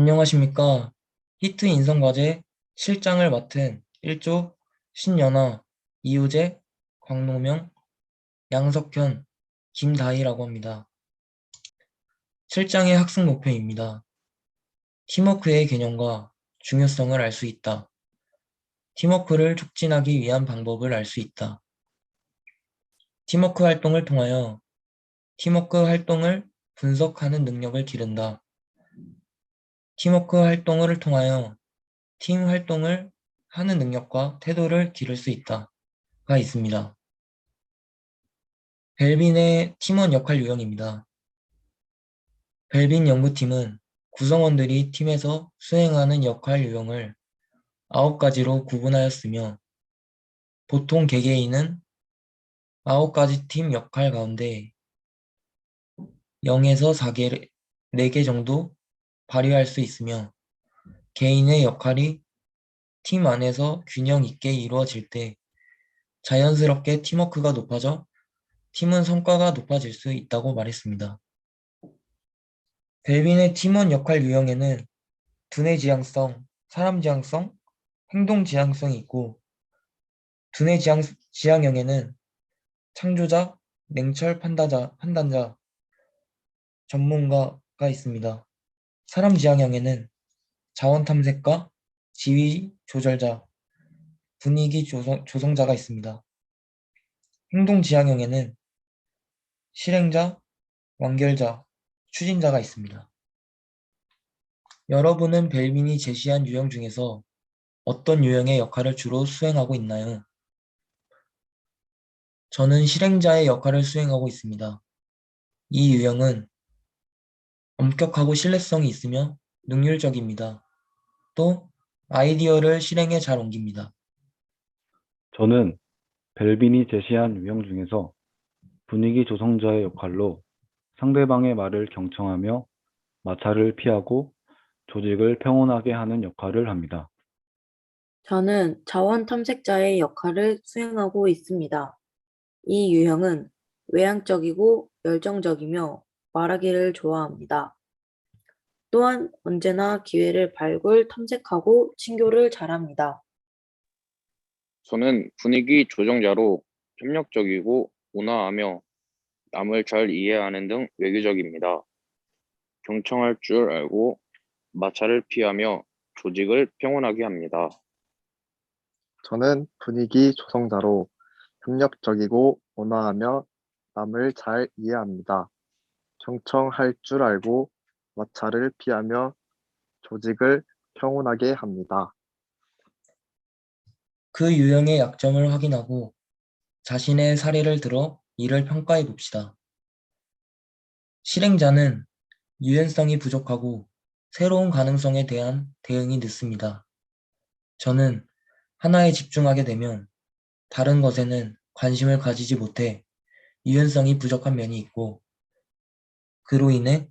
안녕하십니까. 히트 인성과제 실장을 맡은 1조 신연아, 이우재, 광노명, 양석현, 김다희라고 합니다. 실장의 학습 목표입니다. 팀워크의 개념과 중요성을 알 수 있다. 팀워크를 촉진하기 위한 방법을 알 수 있다. 팀워크 활동을 통하여 팀워크 활동을 분석하는 능력을 기른다. 팀워크 활동을 통하여 팀 활동을 하는 능력과 태도를 기를 수 있다가 있습니다. 벨빈의 팀원 역할 유형입니다. 벨빈 연구팀은 구성원들이 팀에서 수행하는 역할 유형을 9가지로 구분하였으며 보통 개개인은 9가지 팀 역할 가운데 0에서 4개 정도 발휘할 수 있으며 개인의 역할이 팀 안에서 균형 있게 이루어질 때 자연스럽게 팀워크가 높아져 팀은 성과가 높아질 수 있다고 말했습니다. 벨빈의 팀원 역할 유형에는 두뇌 지향성, 사람 지향성, 행동 지향성이 있고 두뇌 지향형에는 창조자, 냉철 판단자, 전문가가 있습니다. 사람 지향형에는 자원 탐색가, 지휘 조절자, 분위기 조성자가 있습니다. 행동 지향형에는 실행자, 완결자, 추진자가 있습니다. 여러분은 벨빈이 제시한 유형 중에서 어떤 유형의 역할을 주로 수행하고 있나요? 저는 실행자의 역할을 수행하고 있습니다. 이 유형은 엄격하고 신뢰성이 있으며 능률적입니다. 또 아이디어를 실행에 잘 옮깁니다. 저는 벨빈이 제시한 유형 중에서 분위기 조성자의 역할로 상대방의 말을 경청하며 마찰을 피하고 조직을 평온하게 하는 역할을 합니다. 저는 자원 탐색자의 역할을 수행하고 있습니다. 이 유형은 외향적이고 열정적이며 말하기를 좋아합니다. 또한 언제나 기회를 발굴 탐색하고 친교를 잘합니다. 저는 분위기 조정자로 협력적이고 온화하며 남을 잘 이해하는 등 외교적입니다. 경청할 줄 알고 마찰을 피하며 조직을 평온하게 합니다. 저는 분위기 조성자로 협력적이고 온화하며 남을 잘 이해합니다. 경청할 줄 알고 마찰을 피하며 조직을 평온하게 합니다. 그 유형의 약점을 확인하고 자신의 사례를 들어 이를 평가해 봅시다. 실행자는 유연성이 부족하고 새로운 가능성에 대한 대응이 늦습니다. 저는 하나에 집중하게 되면 다른 것에는 관심을 가지지 못해 유연성이 부족한 면이 있고 그로 인해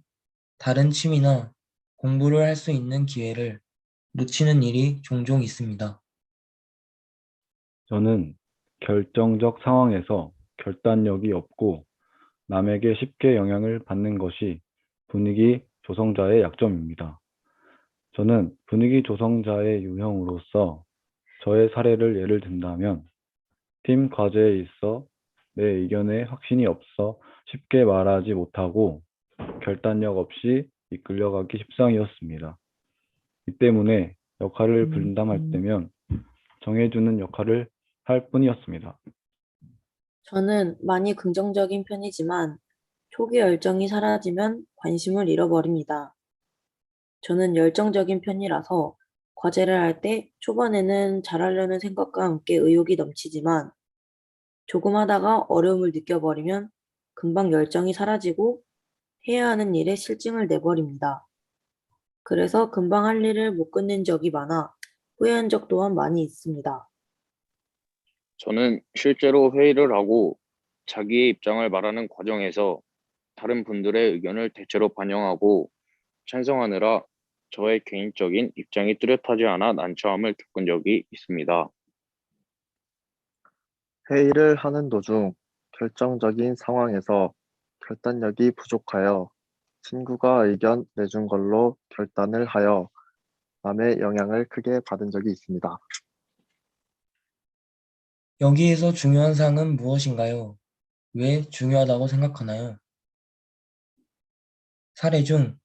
다른 취미나 공부를 할 수 있는 기회를 놓치는 일이 종종 있습니다. 저는 결정적 상황에서 결단력이 없고 남에게 쉽게 영향을 받는 것이 분위기 조성자의 약점입니다. 저는 분위기 조성자의 유형으로서 저의 사례를 예를 든다면 팀 과제에 있어 내 의견에 확신이 없어 쉽게 말하지 못하고 결단력 없이 이끌려가기 십상이었습니다. 이 때문에 역할을 분담할 때면 정해주는 역할을 할 뿐이었습니다. 저는 많이 긍정적인 편이지만 초기 열정이 사라지면 관심을 잃어버립니다. 저는 열정적인 편이라서 과제를 할 때 초반에는 잘하려는 생각과 함께 의욕이 넘치지만 조금 하다가 어려움을 느껴버리면 금방 열정이 사라지고 해야 하는 일에 실증을 내버립니다. 그래서 금방 할 일을 못 끝낸 적이 많아 후회한 적 또한 많이 있습니다. 저는 실제로 회의를 하고 자기의 입장을 말하는 과정에서 다른 분들의 의견을 대체로 반영하고 찬성하느라 저의 개인적인 입장이 뚜렷하지 않아 난처함을 겪은 적이 있습니다. 회의를 하는 도중 결정적인 상황에서 결단력이 부족하여 친구가 의견 내준 걸로 결단을 하여 남의 영향을 크게 받은 적이 있습니다. 여기에서 중요한 사항은 무엇인가요? 왜 중요하다고 생각하나요? 사례 중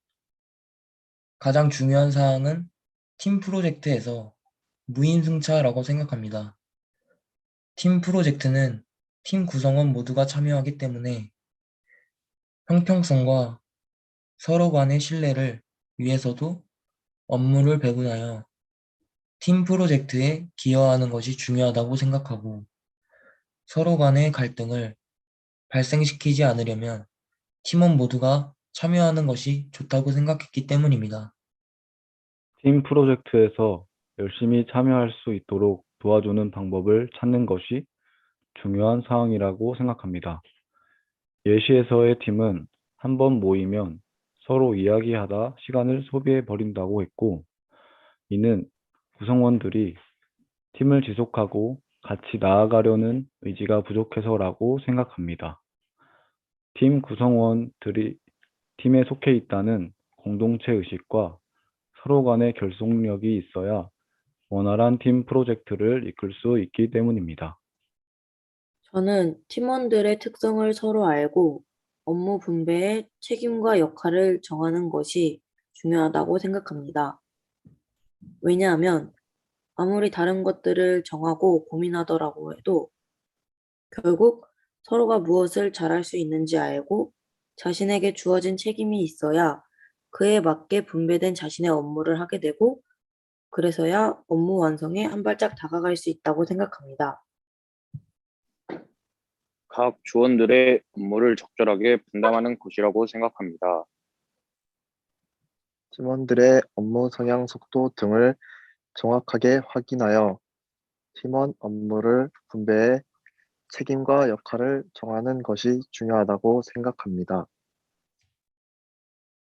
가장 중요한 사항은 팀 프로젝트에서 무임승차라고 생각합니다. 팀 프로젝트는 팀 구성원 모두가 참여하기 때문에 형평성과 서로 간의 신뢰를 위해서도 업무를 배분하여 팀 프로젝트에 기여하는 것이 중요하다고 생각하고 서로 간의 갈등을 발생시키지 않으려면 팀원 모두가 참여하는 것이 좋다고 생각했기 때문입니다. 팀 프로젝트에서 열심히 참여할 수 있도록 도와주는 방법을 찾는 것이 중요한 사항이라고 생각합니다. 예시에서의 팀은 한 번 모이면 서로 이야기하다 시간을 소비해 버린다고 했고, 이는 구성원들이 팀을 지속하고 같이 나아가려는 의지가 부족해서라고 생각합니다. 팀 구성원들이 팀에 속해 있다는 공동체 의식과 서로 간의 결속력이 있어야 원활한 팀 프로젝트를 이끌 수 있기 때문입니다. 저는 팀원들의 특성을 서로 알고 업무 분배의 책임과 역할을 정하는 것이 중요하다고 생각합니다. 왜냐하면 아무리 다른 것들을 정하고 고민하더라고 해도 결국 서로가 무엇을 잘할 수 있는지 알고 자신에게 주어진 책임이 있어야 그에 맞게 분배된 자신의 업무를 하게 되고 그래서야 업무 완성에 한 발짝 다가갈 수 있다고 생각합니다. 각 조원들의 업무를 적절하게 분담하는 것이라고 생각합니다. 팀원들의 업무 성향 속도 등을 정확하게 확인하여 팀원 업무를 분배해 책임과 역할을 정하는 것이 중요하다고 생각합니다.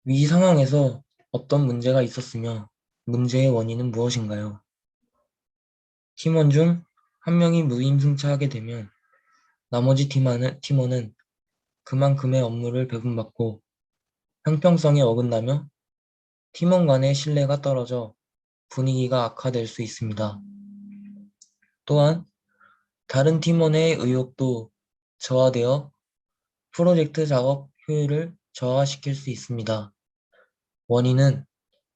위 상황에서 어떤 문제가 있었으며 문제의 원인은 무엇인가요? 팀원 중 한 명이 무임승차하게 되면 나머지 팀원은 그만큼의 업무를 배분받고 형평성에 어긋나며 팀원 간의 신뢰가 떨어져 분위기가 악화될 수 있습니다. 또한 다른 팀원의 의욕도 저하되어 프로젝트 작업 효율을 저하시킬 수 있습니다. 원인은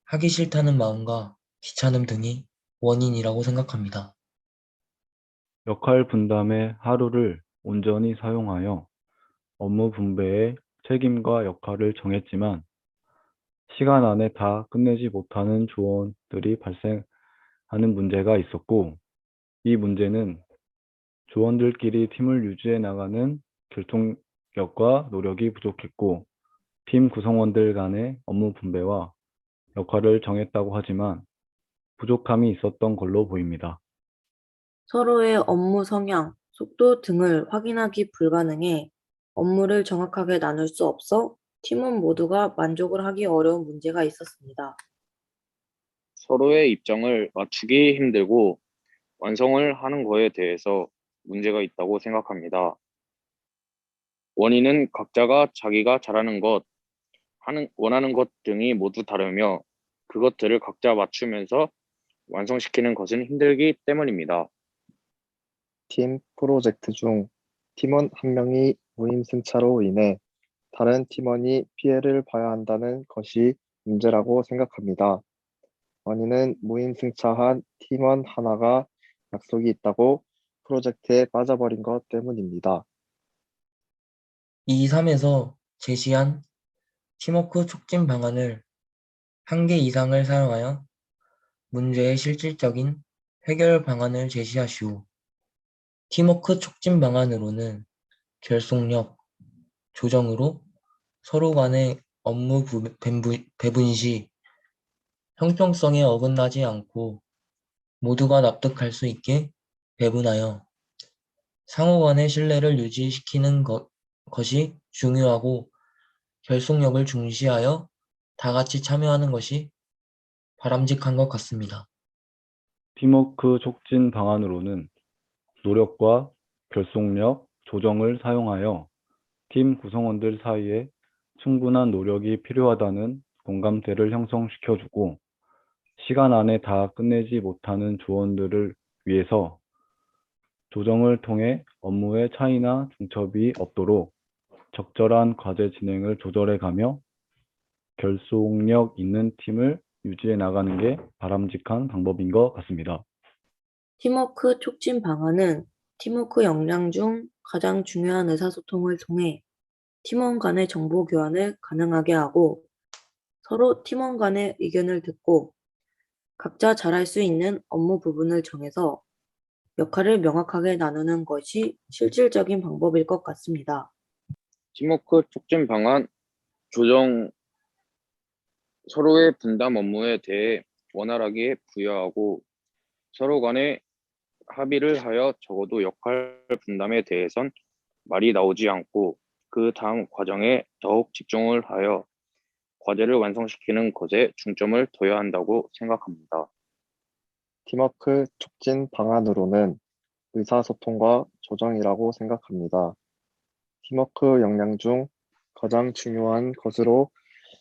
하기 싫다는 마음과 귀찮음 등이 원인이라고 생각합니다. 역할 분담의 하루를 온전히 사용하여 업무 분배에 책임과 역할을 정했지만 시간 안에 다 끝내지 못하는 조원들이 발생하는 문제가 있었고, 이 문제는 조원들끼리 팀을 유지해 나가는 결속력과 노력이 부족했고, 팀 구성원들 간의 업무 분배와 역할을 정했다고 하지만 부족함이 있었던 걸로 보입니다. 서로의 업무 성향, 속도 등을 확인하기 불가능해 업무를 정확하게 나눌 수 없어 팀원 모두가 만족을 하기 어려운 문제가 있었습니다. 서로의 입장을 맞추기 힘들고 완성을 하는 거에 대해서 문제가 있다고 생각합니다. 원인은 각자가 자기가 잘하는 것, 원하는 것 등이 모두 다르며 그것들을 각자 맞추면서 완성시키는 것은 힘들기 때문입니다. 팀 프로젝트 중 팀원 한 명이 무임승차로 인해 다른 팀원이 피해를 봐야 한다는 것이 문제라고 생각합니다. 원인은 무임승차한 팀원 하나가 약속이 있다고 프로젝트에 빠져버린 것 때문입니다. 2.3에서 제시한 팀워크 촉진 방안을 한 개 이상을 사용하여 문제의 실질적인 해결 방안을 제시하시오. 팀워크 촉진 방안으로는 결속력, 조정으로 서로 간의 업무 배분 시 형평성에 어긋나지 않고 모두가 납득할 수 있게 배분하여 상호 간의 신뢰를 유지시키는 것이 중요하고 결속력을 중시하여 다 같이 참여하는 것이 바람직한 것 같습니다. 팀워크 촉진 방안으로는 노력과 결속력, 조정을 사용하여 팀 구성원들 사이에 충분한 노력이 필요하다는 공감대를 형성시켜주고 시간 안에 다 끝내지 못하는 조원들을 위해서 조정을 통해 업무의 차이나 중첩이 없도록 적절한 과제 진행을 조절해가며 결속력 있는 팀을 유지해 나가는 게 바람직한 방법인 것 같습니다. 팀워크 촉진 방안은 팀워크 역량 중 가장 중요한 의사소통을 통해 팀원 간의 정보 교환을 가능하게 하고 서로 팀원 간의 의견을 듣고 각자 잘할 수 있는 업무 부분을 정해서 역할을 명확하게 나누는 것이 실질적인 방법일 것 같습니다. 팀워크 촉진 방안, 조정, 서로의 분담 업무에 대해 원활하게 부여하고 서로 간에 합의를 하여 적어도 역할 분담에 대해선 말이 나오지 않고 그 다음 과정에 더욱 집중을 하여 과제를 완성시키는 것에 중점을 둬야 한다고 생각합니다. 팀워크 촉진 방안으로는 의사소통과 조정이라고 생각합니다. 팀워크 역량 중 가장 중요한 것으로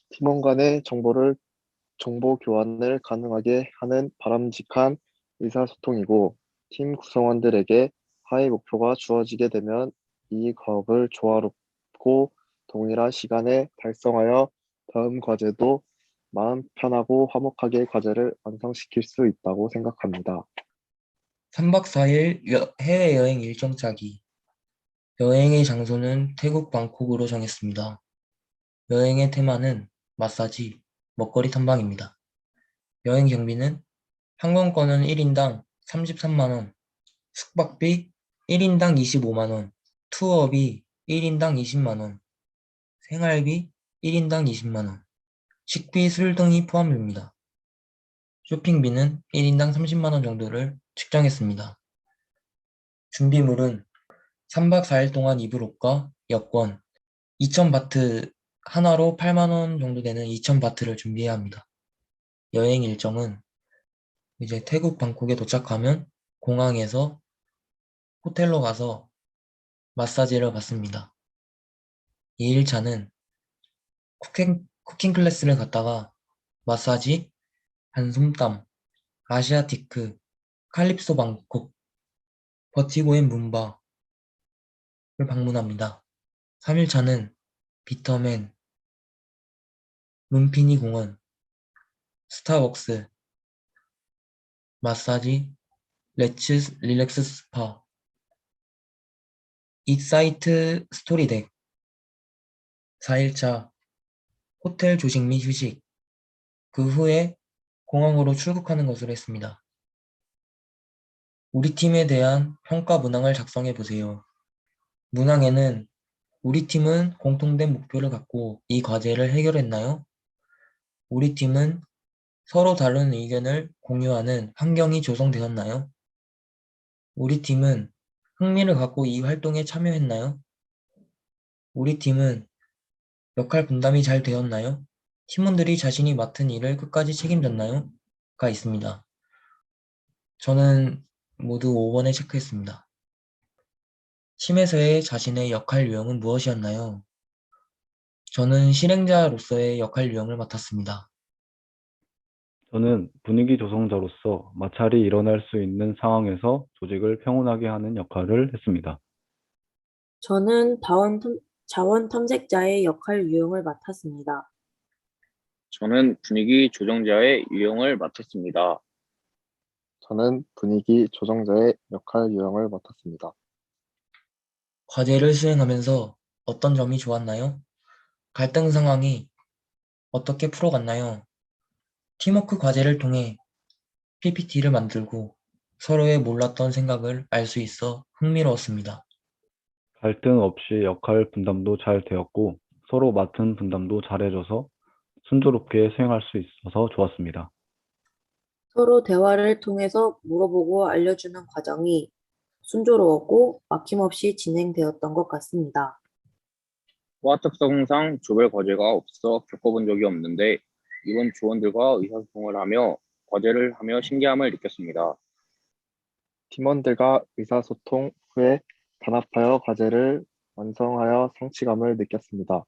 팀원 간의 정보 교환을 가능하게 하는 바람직한 의사소통이고, 팀 구성원들에게 하위 목표가 주어지게 되면 이 과업을 조화롭고 동일한 시간에 달성하여 다음 과제도 마음 편하고 화목하게 과제를 완성시킬 수 있다고 생각합니다. 3박 4일 해외여행 일정 짜기. 여행의 장소는 태국 방콕으로 정했습니다. 여행의 테마는 마사지, 먹거리 탐방입니다. 여행 경비는 항공권은 1인당 33만 원, 숙박비 1인당 25만 원, 투어비 1인당 20만 원, 생활비 1인당 20만 원, 식비, 술 등이 포함됩니다. 쇼핑비는 1인당 30만 원 정도를 측정했습니다. 준비물은 3박 4일 동안 입을 옷과 여권, 2000바트 하나로 8만 원 정도 되는 2000바트를 준비해야 합니다. 여행 일정은 이제 태국 방콕에 도착하면 공항에서 호텔로 가서 마사지를 받습니다. 2일차는 쿠킹 클래스를 갔다가 마사지, 한솜땀, 아시아티크, 칼립소 방콕, 버티고인 문바를 방문합니다. 3일차는 비터맨, 룸피니 공원, 스타벅스, 마사지, 레츠 릴렉스 스파, 잇사이트 스토리덱. 4일차 호텔 조식 및 휴식. 그 후에 공항으로 출국하는 것으로 했습니다. 우리 팀에 대한 평가 문항을 작성해 보세요. 문항에는 우리 팀은 공통된 목표를 갖고 이 과제를 해결했나요? 우리 팀은 서로 다른 의견을 공유하는 환경이 조성되었나요? 우리 팀은 흥미를 갖고 이 활동에 참여했나요? 우리 팀은 역할 분담이 잘 되었나요? 팀원들이 자신이 맡은 일을 끝까지 책임졌나요? 가 있습니다. 저는 모두 5번에 체크했습니다. 팀에서의 자신의 역할 유형은 무엇이었나요? 저는 실행자로서의 역할 유형을 맡았습니다. 저는 분위기 조성자로서 마찰이 일어날 수 있는 상황에서 조직을 평온하게 하는 역할을 했습니다. 저는 자원 탐색자의 역할 유형을 맡았습니다. 저는 분위기 조정자의 유형을 맡았습니다. 저는 분위기 조정자의 역할 유형을 맡았습니다. 과제를 수행하면서 어떤 점이 좋았나요? 갈등 상황이 어떻게 풀어갔나요? 팀워크 과제를 통해 PPT를 만들고 서로의 몰랐던 생각을 알 수 있어 흥미로웠습니다. 갈등 없이 역할 분담도 잘 되었고 서로 맡은 분담도 잘해줘서 순조롭게 수행할 수 있어서 좋았습니다. 서로 대화를 통해서 물어보고 알려주는 과정이 순조로웠고 막힘없이 진행되었던 것 같습니다. 과 특성상 조별 과제가 없어 겪어본 적이 없는데 이번 조원들과 의사소통을 하며 과제를 하며 신기함을 느꼈습니다. 팀원들과 의사소통 후에 단합하여 과제를 완성하여 성취감을 느꼈습니다.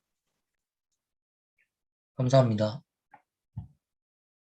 감사합니다.